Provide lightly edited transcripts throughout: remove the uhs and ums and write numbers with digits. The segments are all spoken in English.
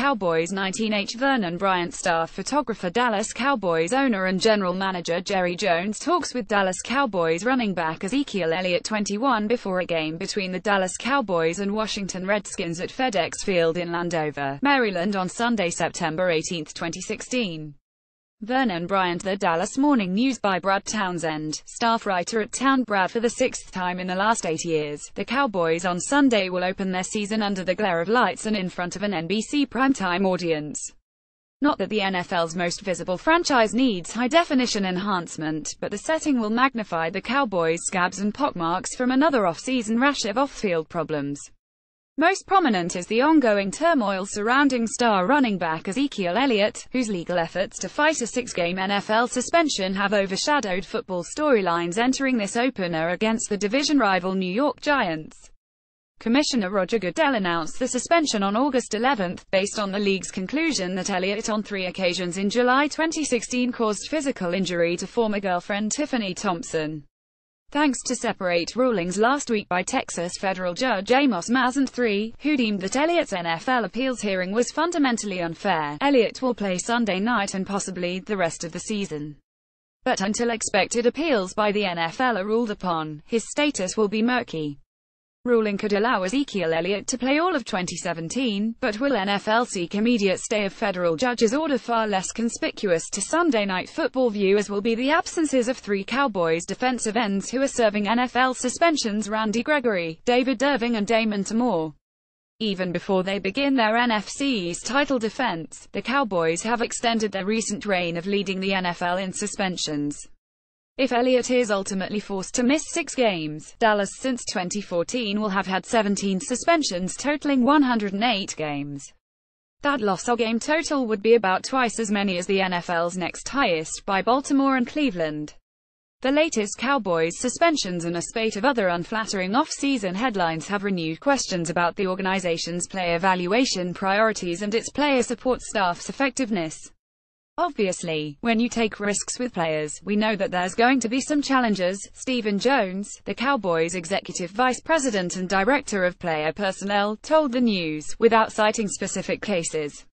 Cowboys 19H Vernon Bryant staff photographer Dallas Cowboys owner and general manager Jerry Jones talks with Dallas Cowboys running back Ezekiel Elliott 21 before a game between the Dallas Cowboys and Washington Redskins at FedEx Field in Landover, Maryland on Sunday, September 18, 2016. Vernon Bryant. The Dallas Morning News by Brad Townsend, staff writer at Town. Brad. For the sixth time in the last 8 years, the Cowboys on Sunday will open their season under the glare of lights and in front of an NBC primetime audience. Not that the NFL's most visible franchise needs high-definition enhancement, but the setting will magnify the Cowboys' scabs and pockmarks from another off-season rash of off-field problems. Most prominent is the ongoing turmoil surrounding star running back Ezekiel Elliott, whose legal efforts to fight a 6-game NFL suspension have overshadowed football storylines entering this opener against the division rival New York Giants. Commissioner Roger Goodell announced the suspension on August 11, based on the league's conclusion that Elliott on 3 occasions in July 2016 caused physical injury to former girlfriend Tiffany Thompson. Thanks to separate rulings last week by Texas federal judge Amos Mazant III, who deemed that Elliott's NFL appeals hearing was fundamentally unfair, Elliott will play Sunday night and possibly the rest of the season. But until expected appeals by the NFL are ruled upon, his status will be murky. Ruling could allow Ezekiel Elliott to play all of 2017, but will NFL seek immediate stay of federal judge's order? Far less conspicuous to Sunday Night Football viewers will be the absences of 3 Cowboys defensive ends who are serving NFL suspensions: Randy Gregory, David Irving and Damon Tamore. Even before they begin their NFC East title defense, the Cowboys have extended their recent reign of leading the NFL in suspensions. If Elliott is ultimately forced to miss 6 games, Dallas since 2014 will have had 17 suspensions totaling 108 games. That loss-or game total would be about twice as many as the NFL's next highest, by Baltimore and Cleveland. The latest Cowboys suspensions and a spate of other unflattering off-season headlines have renewed questions about the organization's player evaluation priorities and its player support staff's effectiveness. Obviously, when you take risks with players, we know that there's going to be some challenges. Stephen Jones, the Cowboys' executive vice president and director of player personnel, told the News, without citing specific cases.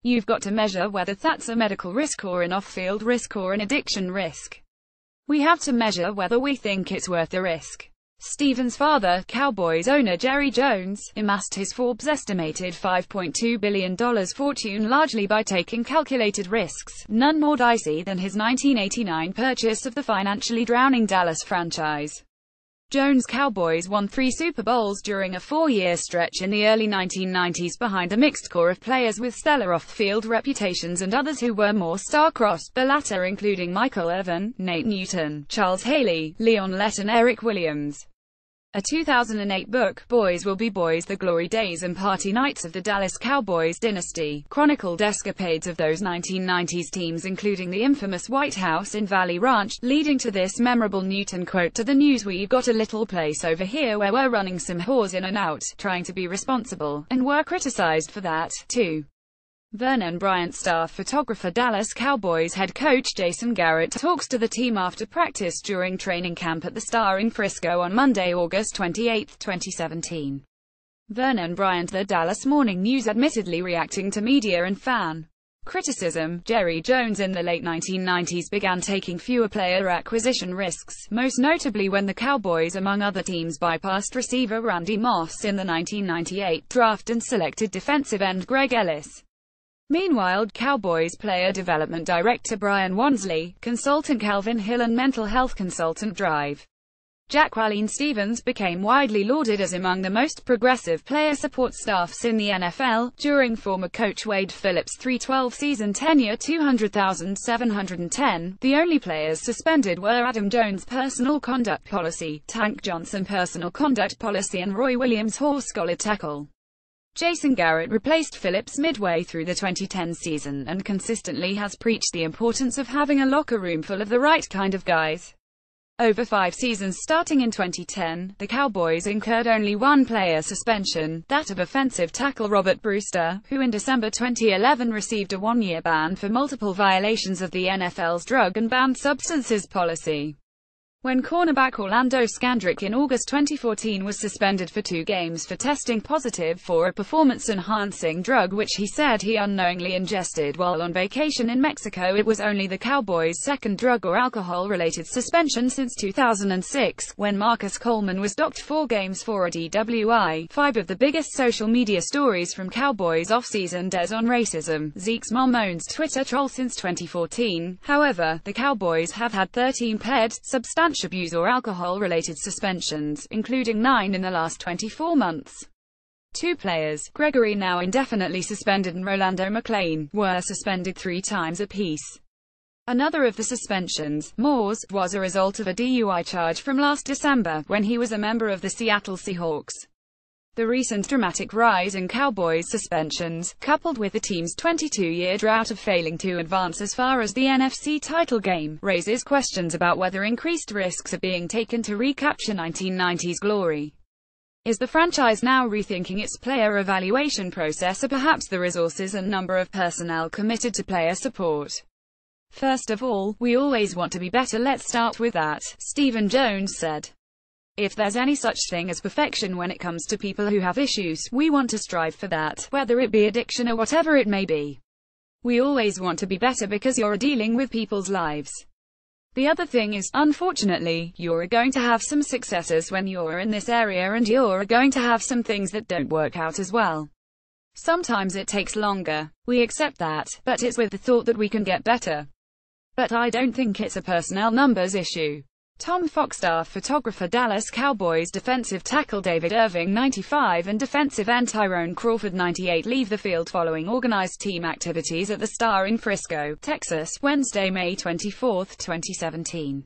You've got to measure whether that's a medical risk or an off-field risk or an addiction risk. We have to measure whether we think it's worth the risk. Stephen's father, Cowboys owner Jerry Jones, amassed his Forbes-estimated $5.2 billion fortune largely by taking calculated risks, none more dicey than his 1989 purchase of the financially drowning Dallas franchise. Jones' Cowboys won 3 Super Bowls during a 4-year stretch in the early 1990s behind a mixed core of players with stellar off-field reputations and others who were more star-crossed, the latter including Michael Irvin, Nate Newton, Charles Haley, Leon Lett and Eric Williams. A 2008 book, Boys Will Be Boys: The Glory Days and Party Nights of the Dallas Cowboys Dynasty, chronicled escapades of those 1990s teams including the infamous White House in Valley Ranch, leading to this memorable Newton quote to the News: "We've got a little place over here where we're running some whores in and out, trying to be responsible, and we're criticized for that, too." Vernon Bryant staff photographer Dallas Cowboys head coach Jason Garrett talks to the team after practice during training camp at the Star in Frisco on Monday, August 28, 2017. Vernon Bryant. The Dallas Morning News admittedly reacting to media and fan criticism. Jerry Jones in the late 1990s began taking fewer player acquisition risks, most notably when the Cowboys among other teams bypassed receiver Randy Moss in the 1998 draft and selected defensive end Greg Ellis. Meanwhile, Cowboys player development director Brian Wansley, consultant Calvin Hill and mental health consultant Drive Jacqueline Stevens became widely lauded as among the most progressive player support staffs in the NFL. During former coach Wade Phillips' 3-12 season tenure 200,710, the only players suspended were Adam Jones' personal conduct policy, Tank Johnson personal conduct policy and Roy Williams horse collar tackle. Jason Garrett replaced Phillips midway through the 2010 season and consistently has preached the importance of having a locker room full of the right kind of guys. Over 5 seasons starting in 2010, the Cowboys incurred only one player suspension, that of offensive tackle Robert Brewster, who in December 2011 received a 1-year ban for multiple violations of the NFL's drug and banned substances policy. when cornerback Orlando Scandrick in August 2014 was suspended for 2 games for testing positive for a performance-enhancing drug which he said he unknowingly ingested while on vacation in Mexico. It was only the Cowboys' second drug or alcohol-related suspension since 2006, when Marcus Coleman was docked 4 games for a DWI. 5 of the biggest social media stories from Cowboys offseason days on racism. Zeke's mom owns Twitter troll since 2014. However, the Cowboys have had 13 paired, substantial abuse or alcohol-related suspensions, including 9 in the last 24 months. 2 players, Gregory now indefinitely suspended and Rolando McClain, were suspended 3 times apiece. Another of the suspensions, Moore's, was a result of a DUI charge from last December, when he was a member of the Seattle Seahawks. The recent dramatic rise in Cowboys suspensions, coupled with the team's 22-year drought of failing to advance as far as the NFC title game, raises questions about whether increased risks are being taken to recapture 1990s glory. Is the franchise now rethinking its player evaluation process, or perhaps the resources and number of personnel committed to player support? First of all, we always want to be better. Let's start with that, Stephen Jones said. If there's any such thing as perfection when it comes to people who have issues, we want to strive for that, whether it be addiction or whatever it may be. We always want to be better because you're dealing with people's lives. The other thing is, unfortunately, you're going to have some successes when you're in this area and you're going to have some things that don't work out as well. Sometimes it takes longer. We accept that, but it's with the thought that we can get better. But I don't think it's a personnel numbers issue. Tom Fox staff photographer Dallas Cowboys defensive tackle David Irving 95 and defensive end Tyrone Crawford 98 leave the field following organized team activities at the Star in Frisco, Texas, Wednesday, May 24, 2017.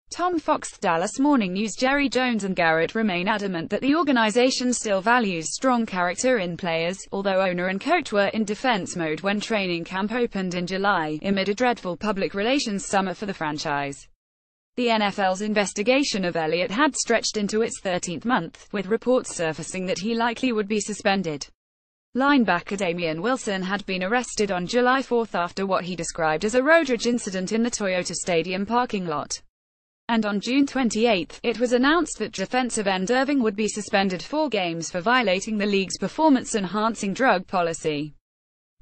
Tom Fox. Dallas Morning News. Jerry Jones and Garrett remain adamant that the organization still values strong character in players, although owner and coach were in defense mode when training camp opened in July, amid a dreadful public relations summer for the franchise. The NFL's investigation of Elliott had stretched into its 13th month, with reports surfacing that he likely would be suspended. Linebacker Damian Wilson had been arrested on July 4 after what he described as a road rage incident in the Toyota Stadium parking lot. And on June 28, it was announced that defensive end Irving would be suspended 4 games for violating the league's performance-enhancing drug policy.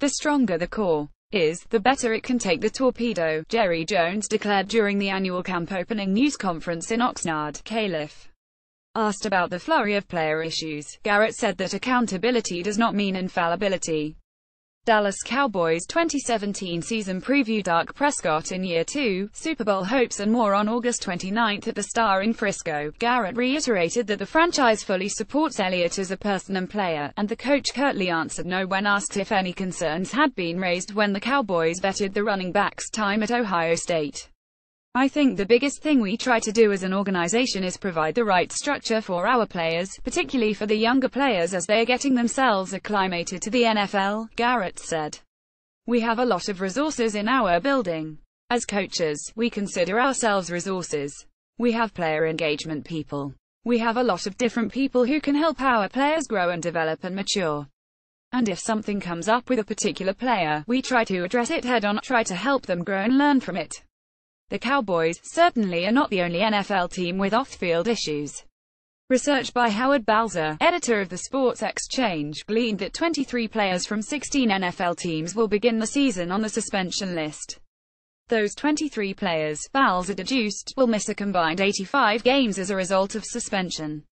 The stronger the core is, the better it can take the torpedo, Jerry Jones declared during the annual camp opening news conference in Oxnard, Calif. Asked about the flurry of player issues, Garrett said that accountability does not mean infallibility. Dallas Cowboys 2017 season preview. Dak Prescott in year 2, Super Bowl hopes and more. On August 29 at the Star in Frisco, Garrett reiterated that the franchise fully supports Elliott as a person and player, and the coach curtly answered no when asked if any concerns had been raised when the Cowboys vetted the running back's time at Ohio State. I think the biggest thing we try to do as an organization is provide the right structure for our players, particularly for the younger players as they are getting themselves acclimated to the NFL, Garrett said. We have a lot of resources in our building. As coaches, we consider ourselves resources. We have player engagement people. We have a lot of different people who can help our players grow and develop and mature. And if something comes up with a particular player, we try to address it head on, try to help them grow and learn from it. The Cowboys, certainly, are not the only NFL team with off-field issues. Research by Howard Balzer, editor of the Sports Exchange, gleaned that 23 players from 16 NFL teams will begin the season on the suspension list. Those 23 players, Balzer deduced, will miss a combined 85 games as a result of suspension.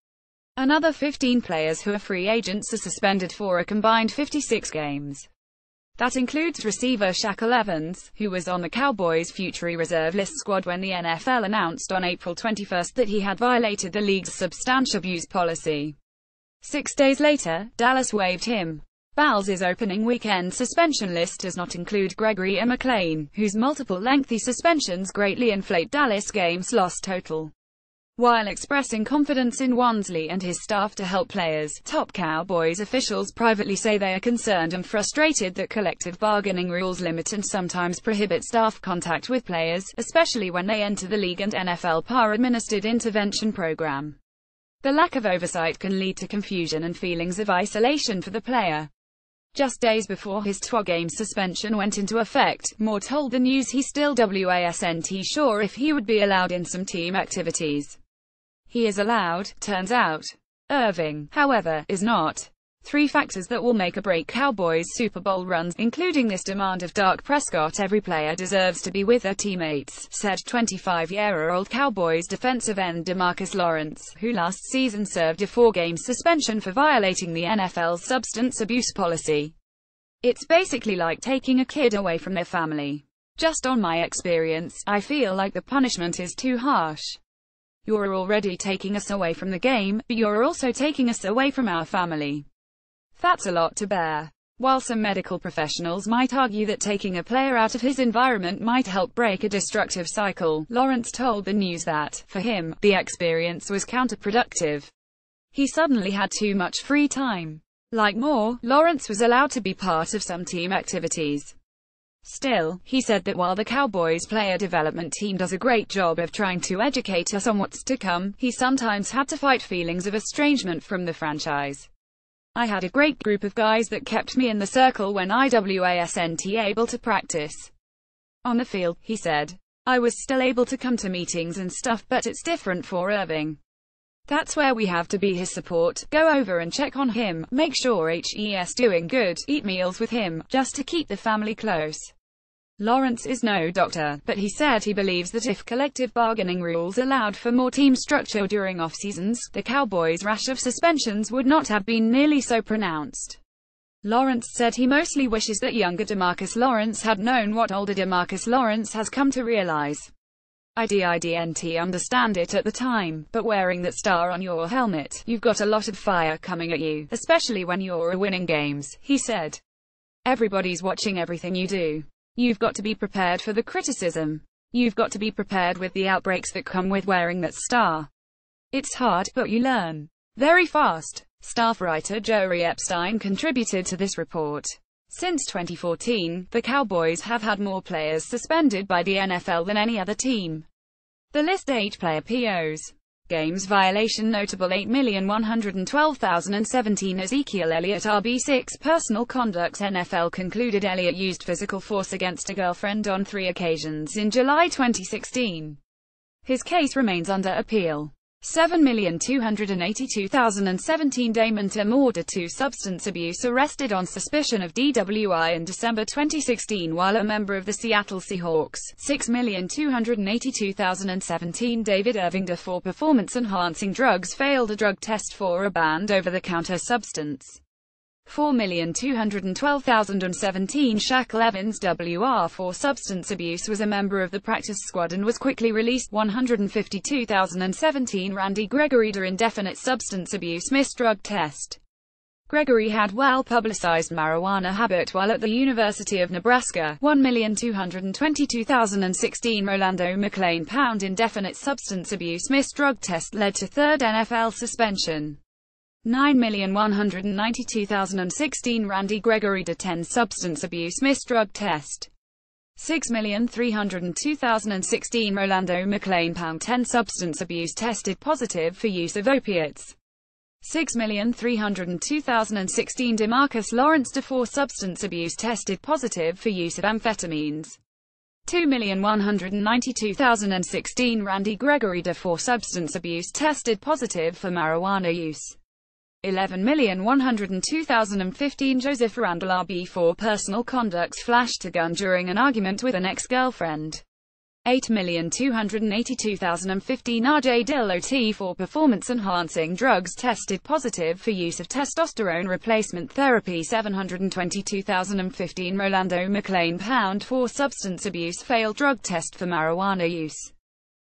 Another 15 players who are free agents are suspended for a combined 56 games. That includes receiver Shaquille Evans, who was on the Cowboys' future reserve list squad when the NFL announced on April 21 that he had violated the league's substance abuse policy. 6 days later, Dallas waived him. Balzer's opening weekend suspension list does not include Gregory McClain, whose multiple lengthy suspensions greatly inflate Dallas' games lost total. While expressing confidence in Wansley and his staff to help players, top Cowboys officials privately say they are concerned and frustrated that collective bargaining rules limit and sometimes prohibit staff contact with players, especially when they enter the league and NFL PA-administered intervention program. The lack of oversight can lead to confusion and feelings of isolation for the player. Just days before his 2-game suspension went into effect, Moore told the News he still wasn't sure if he would be allowed in some team activities. He is allowed, turns out. Irving, however, is not. 3 factors that will make or break Cowboys' Super Bowl runs, including this demand of Dak Prescott: every player deserves to be with their teammates, said 25-year-old Cowboys defensive end DeMarcus Lawrence, who last season served a 4-game suspension for violating the NFL's substance abuse policy. It's basically like taking a kid away from their family. Just on my experience, I feel like the punishment is too harsh. You're already taking us away from the game, but you're also taking us away from our family. That's a lot to bear. While some medical professionals might argue that taking a player out of his environment might help break a destructive cycle, Lawrence told the News that, for him, the experience was counterproductive. He suddenly had too much free time. Like Moore, Lawrence was allowed to be part of some team activities. Still, he said that while the Cowboys player development team does a great job of trying to educate us on what's to come, he sometimes had to fight feelings of estrangement from the franchise. I had a great group of guys that kept me in the circle when I wasn't able to practice. On the field, he said. I was still able to come to meetings and stuff, but it's different for Irving. That's where we have to be his support, go over and check on him, make sure he's doing good, eat meals with him, just to keep the family close. Lawrence is no doctor, but he said he believes that if collective bargaining rules allowed for more team structure during off-seasons, the Cowboys' rash of suspensions would not have been nearly so pronounced. Lawrence said he mostly wishes that younger DeMarcus Lawrence had known what older DeMarcus Lawrence has come to realize. I didn't understand it at the time, but wearing that star on your helmet, you've got a lot of fire coming at you, especially when you're winning games, he said. Everybody's watching everything you do. You've got to be prepared for the criticism. You've got to be prepared with the outbreaks that come with wearing that star. It's hard, but you learn very fast. Staff writer Joey Epstein contributed to this report. Since 2014, the Cowboys have had more players suspended by the NFL than any other team. The list: 8 player POs. Games violation notable: 8,112,017. Ezekiel Elliott RB6 personal conduct. NFL concluded Elliott used physical force against a girlfriend on 3 occasions in July 2016. His case remains under appeal. 7,282,017. Damon Tim ordered 2 substance abuse arrested on suspicion of DWI in December 2016 while a member of the Seattle Seahawks. 6,282,017. David Irving for performance-enhancing drugs failed a drug test for a banned over-the-counter substance. 4,212,017. Shaquille Evans WR for substance abuse was a member of the practice squad and was quickly released. 152,017. Randy Gregory indefinite substance abuse missed drug test. Gregory had well-publicized marijuana habit while at the University of Nebraska. 1,222,016. Rolando McClain Pound indefinite substance abuse missed drug test led to 3rd NFL suspension. 9,192,016. Randy Gregory 10 substance abuse missed drug test. 6,302,016. Rolando McClain Pound 10 substance abuse tested positive for use of opiates. 6,302,016. DeMarcus Lawrence 4 substance abuse tested positive for use of amphetamines. 2,192,016. Randy Gregory 4 substance abuse tested positive for marijuana use. 11,102,015. Joseph Randall RB4 personal conduct flashed a gun during an argument with an ex-girlfriend. 8,282,015. RJ Dill for performance-enhancing drugs tested positive for use of testosterone replacement therapy. 722,015. Rolando McClain Pound 4 substance abuse failed drug test for marijuana use.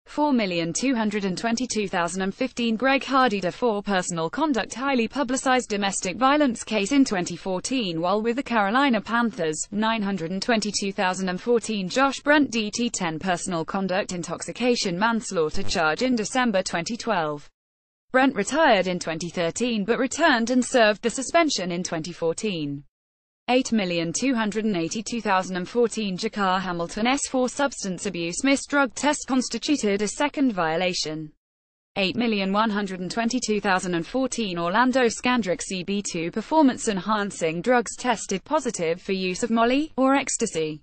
4,222,015. Greg Hardy 4 personal conduct highly publicized domestic violence case in 2014 while with the Carolina Panthers. 922,014. Josh Brent 10 personal conduct intoxication manslaughter charge in December 2012. Brent retired in 2013 but returned and served the suspension in 2014. 8,282,014. Jakar Hamilton S4 substance abuse missed drug test constituted a second violation. 8,122,014 Orlando Scandrick CB2 performance-enhancing drugs tested positive for use of Molly, or ecstasy.